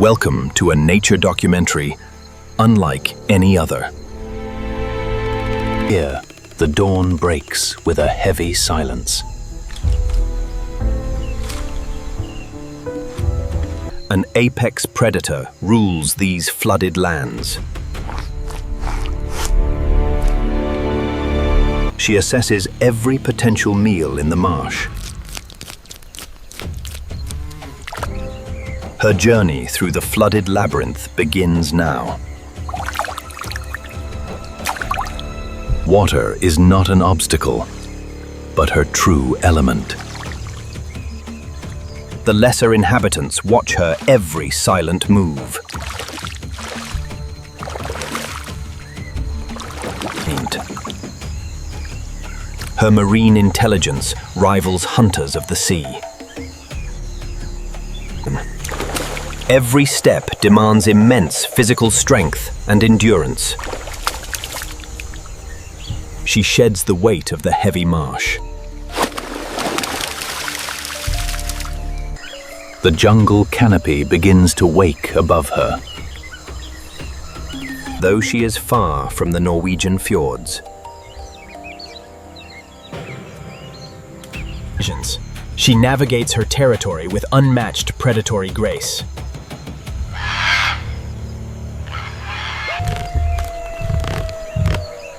Welcome to a nature documentary unlike any other. Here, the dawn breaks with a heavy silence. An apex predator rules these flooded lands. She assesses every potential meal in the marsh. Her journey through the flooded labyrinth begins now. Water is not an obstacle, but her true element. The lesser inhabitants watch her every silent move. Her marine intelligence rivals hunters of the sea. Every step demands immense physical strength and endurance. She sheds the weight of the heavy marsh. The jungle canopy begins to wake above her. Though she is far from the Norwegian fjords. She navigates her territory with unmatched predatory grace.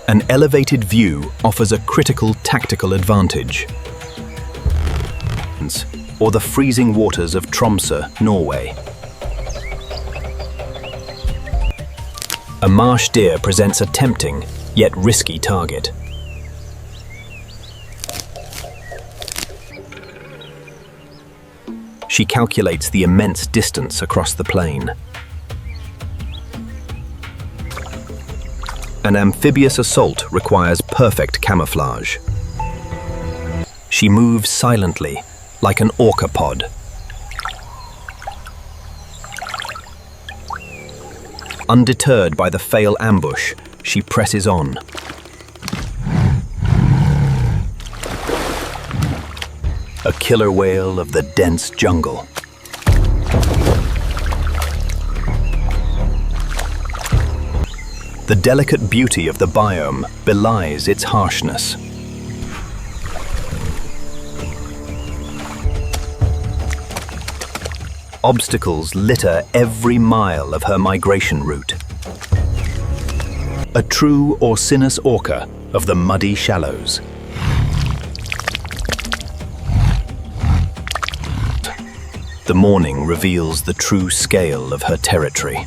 An elevated view offers a critical tactical advantage. Or the freezing waters of Tromsø, Norway. A marsh deer presents a tempting, yet risky target. She calculates the immense distance across the plain. An amphibious assault requires perfect camouflage. She moves silently, like an orca pod. Undeterred by the fatal ambush, she presses on. A killer whale of the dense jungle. The delicate beauty of the biome belies its harshness. Obstacles litter every mile of her migration route. A true Orcinus orca of the muddy shallows. The morning reveals the true scale of her territory.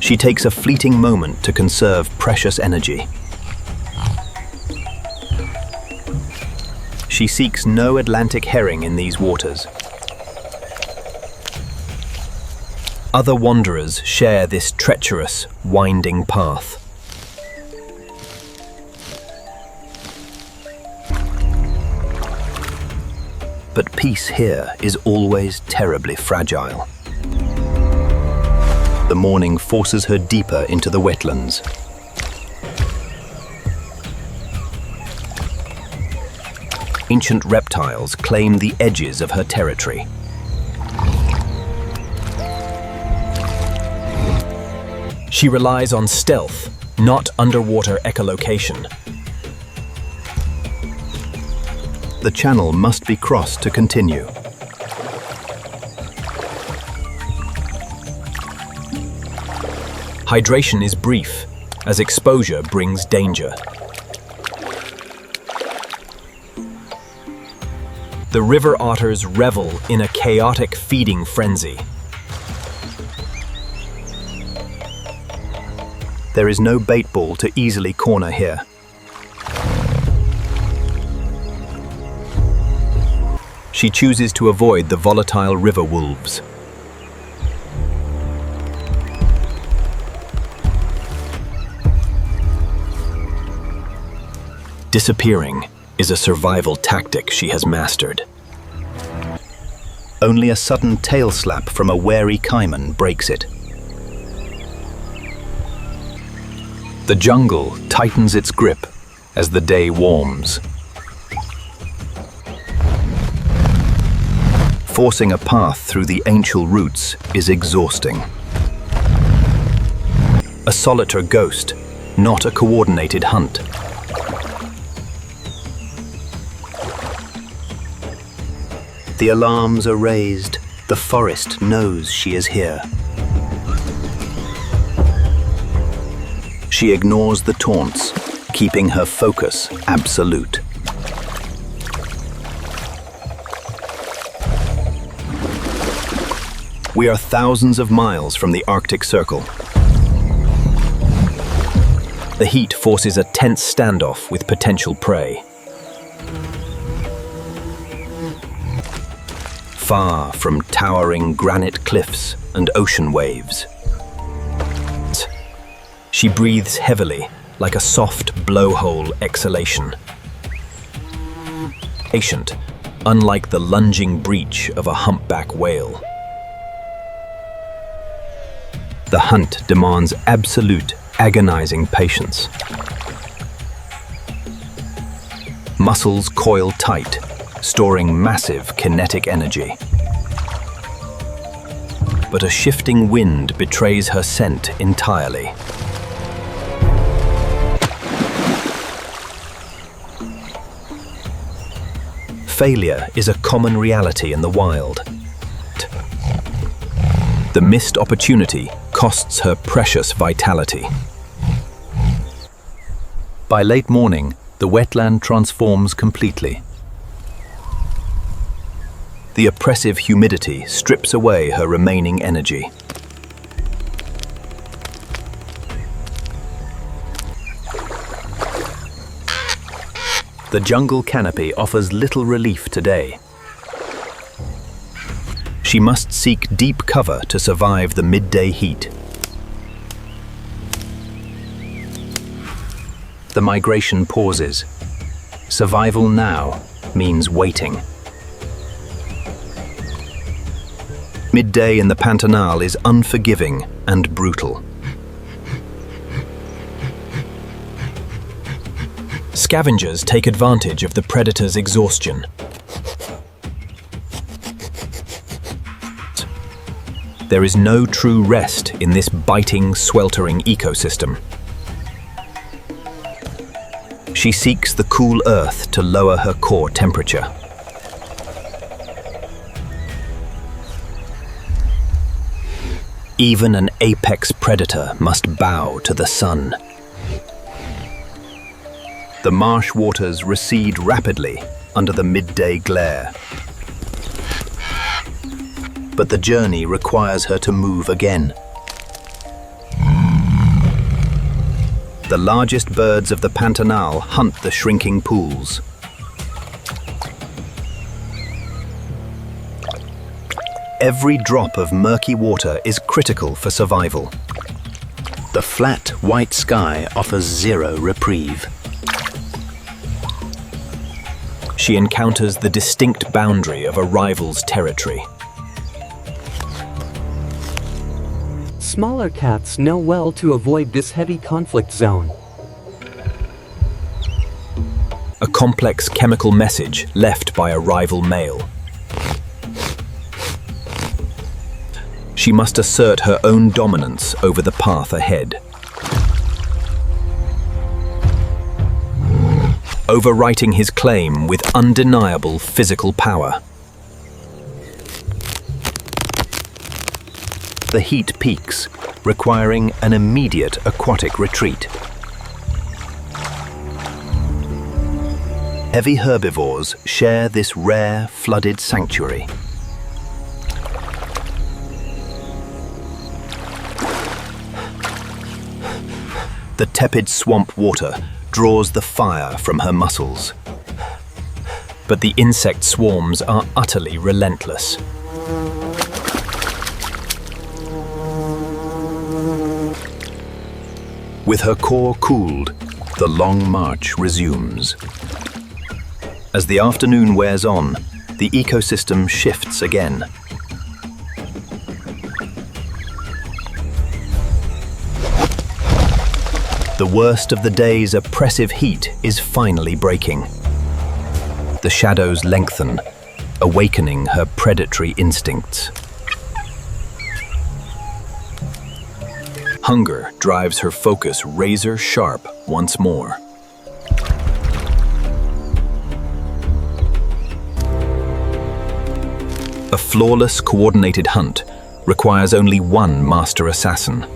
She takes a fleeting moment to conserve precious energy. She seeks no Atlantic herring in these waters. Other wanderers share this treacherous, winding path. But peace here is always terribly fragile. The morning forces her deeper into the wetlands. Ancient reptiles claim the edges of her territory. She relies on stealth, not underwater echolocation. The channel must be crossed to continue. Hydration is brief, as exposure brings danger. The river otters revel in a chaotic feeding frenzy. There is no bait ball to easily corner here. She chooses to avoid the volatile river wolves. Disappearing is a survival tactic she has mastered. Only a sudden tail slap from a wary caiman breaks it. The jungle tightens its grip as the day warms. Forcing a path through the ancient roots is exhausting. A solitary ghost, not a coordinated hunt. The alarms are raised. The forest knows she is here. She ignores the taunts, keeping her focus absolute. We are thousands of miles from the Arctic Circle. The heat forces a tense standoff with potential prey. Far from towering granite cliffs and ocean waves. She breathes heavily, like a soft blowhole exhalation. Patient, unlike the lunging breach of a humpback whale. The hunt demands absolute, agonizing patience. Muscles coil tight, storing massive kinetic energy. But a shifting wind betrays her scent entirely. Failure is a common reality in the wild. The missed opportunity costs her precious vitality. By late morning, the wetland transforms completely. The oppressive humidity strips away her remaining energy. The jungle canopy offers little relief today. She must seek deep cover to survive the midday heat. The migration pauses. Survival now means waiting. Midday in the Pantanal is unforgiving and brutal. Scavengers take advantage of the predator's exhaustion. There is no true rest in this biting, sweltering ecosystem. She seeks the cool earth to lower her core temperature. Even an apex predator must bow to the sun. The marsh waters recede rapidly under the midday glare. But the journey requires her to move again. The largest birds of the Pantanal hunt the shrinking pools. Every drop of murky water is critical for survival. The flat, white sky offers zero reprieve. She encounters the distinct boundary of a rival's territory. Smaller cats know well to avoid this heavy conflict zone. A complex chemical message left by a rival male. She must assert her own dominance over the path ahead. Overwriting his claim with undeniable physical power. The heat peaks, requiring an immediate aquatic retreat. Heavy herbivores share this rare, flooded sanctuary. The tepid swamp water draws the fire from her muscles. But the insect swarms are utterly relentless. With her core cooled, the long march resumes. As the afternoon wears on, the ecosystem shifts again. The worst of the day's oppressive heat is finally breaking. The shadows lengthen, awakening her predatory instincts. Hunger drives her focus razor sharp once more. A flawless, coordinated hunt requires only one master assassin.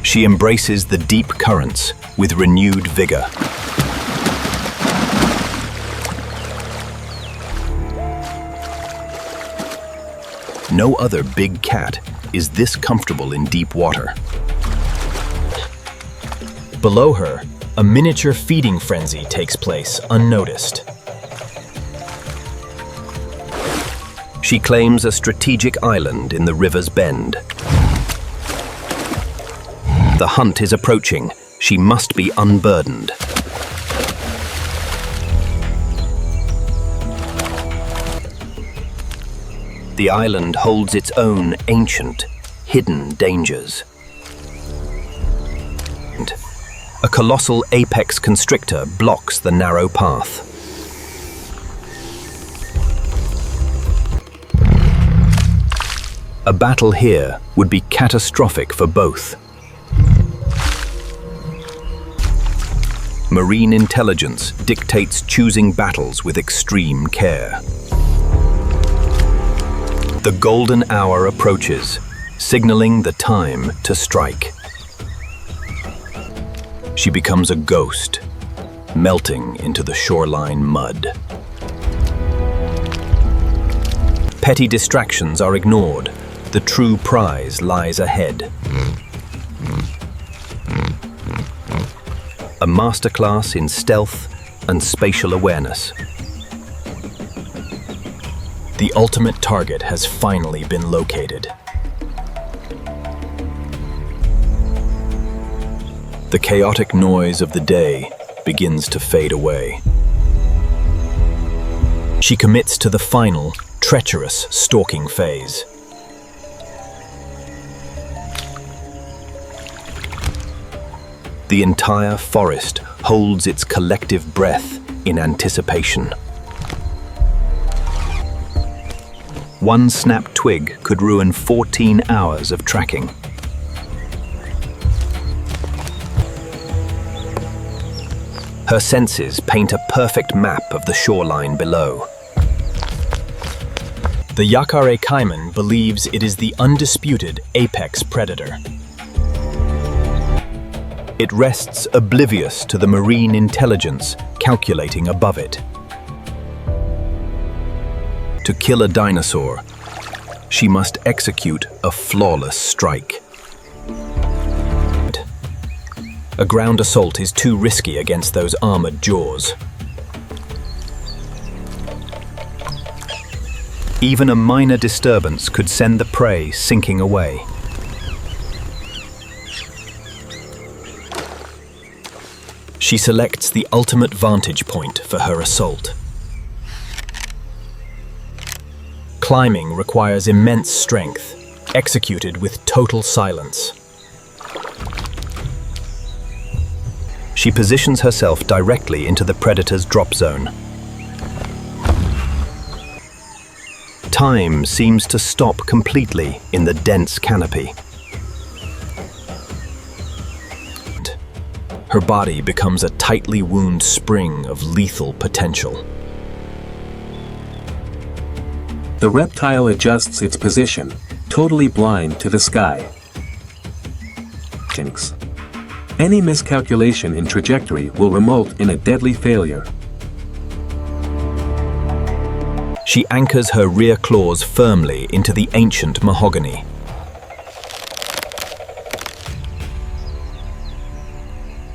She embraces the deep currents with renewed vigor. No other big cat is this comfortable in deep water. Below her, a miniature feeding frenzy takes place unnoticed. She claims a strategic island in the river's bend. The hunt is approaching. She must be unburdened. The island holds its own ancient, hidden dangers. A colossal apex constrictor blocks the narrow path. A battle here would be catastrophic for both. Marine intelligence dictates choosing battles with extreme care. The golden hour approaches, signaling the time to strike. She becomes a ghost, melting into the shoreline mud. Petty distractions are ignored. The true prize lies ahead. A masterclass in stealth and spatial awareness. The ultimate target has finally been located. The chaotic noise of the day begins to fade away. She commits to the final, treacherous stalking phase. The entire forest holds its collective breath in anticipation. One snapped twig could ruin 14 hours of tracking. Her senses paint a perfect map of the shoreline below. The Yacare Caiman believes it is the undisputed apex predator. It rests oblivious to the marine intelligence calculating above it. To kill a dinosaur, she must execute a flawless strike. A ground assault is too risky against those armored jaws. Even a minor disturbance could send the prey sinking away. She selects the ultimate vantage point for her assault. Climbing requires immense strength, executed with total silence. She positions herself directly into the predator's drop zone. Time seems to stop completely in the dense canopy. Her body becomes a tightly wound spring of lethal potential. The reptile adjusts its position, totally blind to the sky. Jinx. Any miscalculation in trajectory will result in a deadly failure. She anchors her rear claws firmly into the ancient mahogany.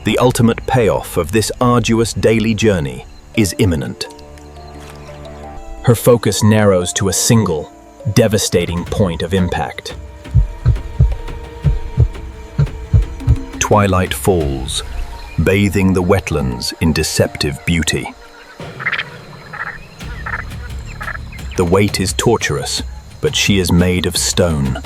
The ultimate payoff of this arduous daily journey is imminent. Her focus narrows to a single, devastating point of impact. Twilight falls, bathing the wetlands in deceptive beauty. The weight is torturous, but she is made of stone.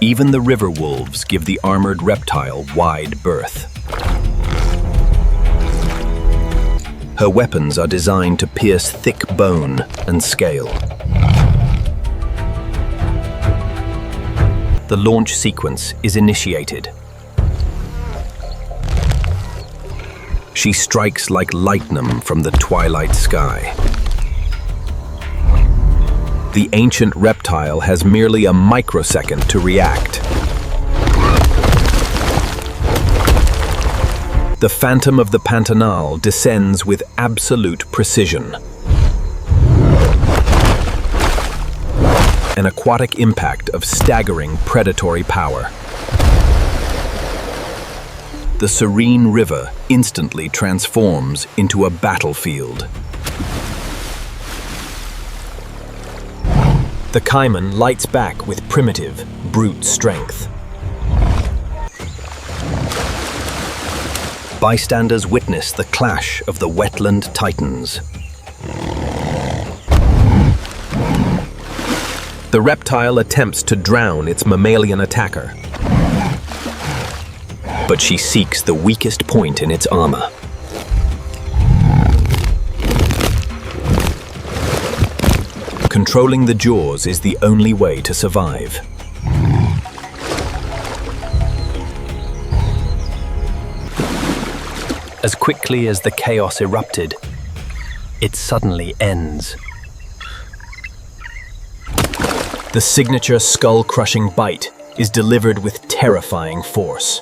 Even the river wolves give the armored reptile wide berth. Her weapons are designed to pierce thick bone and scale. The launch sequence is initiated. She strikes like lightning from the twilight sky. The ancient reptile has merely a microsecond to react. The Phantom of the Pantanal descends with absolute precision. An aquatic impact of staggering predatory power. The serene river instantly transforms into a battlefield. The Caiman lights back with primitive, brute strength. Bystanders witness the clash of the wetland titans. The reptile attempts to drown its mammalian attacker, but she seeks the weakest point in its armor. Controlling the jaws is the only way to survive. As quickly as the chaos erupted, it suddenly ends. The signature skull-crushing bite is delivered with terrifying force.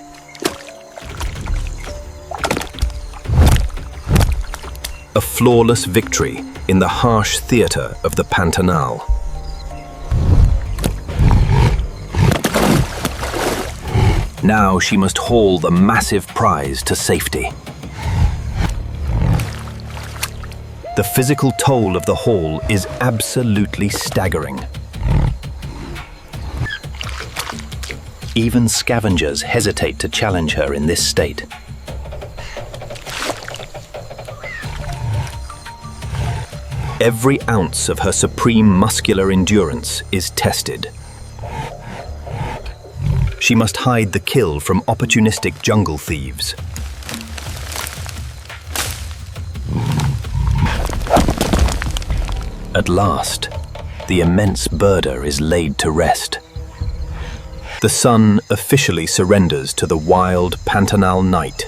A flawless victory in the harsh theater of the Pantanal. Now she must haul the massive prize to safety. The physical toll of the haul is absolutely staggering. Even scavengers hesitate to challenge her in this state. Every ounce of her supreme muscular endurance is tested. She must hide the kill from opportunistic jungle thieves. At last, the immense birder is laid to rest. The sun officially surrenders to the wild Pantanal night.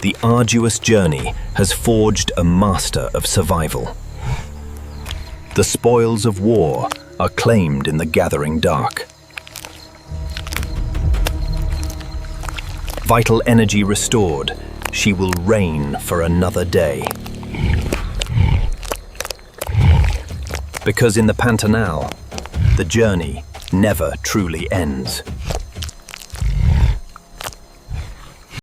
The arduous journey has forged a master of survival. The spoils of war are claimed in the gathering dark. Vital energy restored, she will reign for another day. Because in the Pantanal, the journey never truly ends.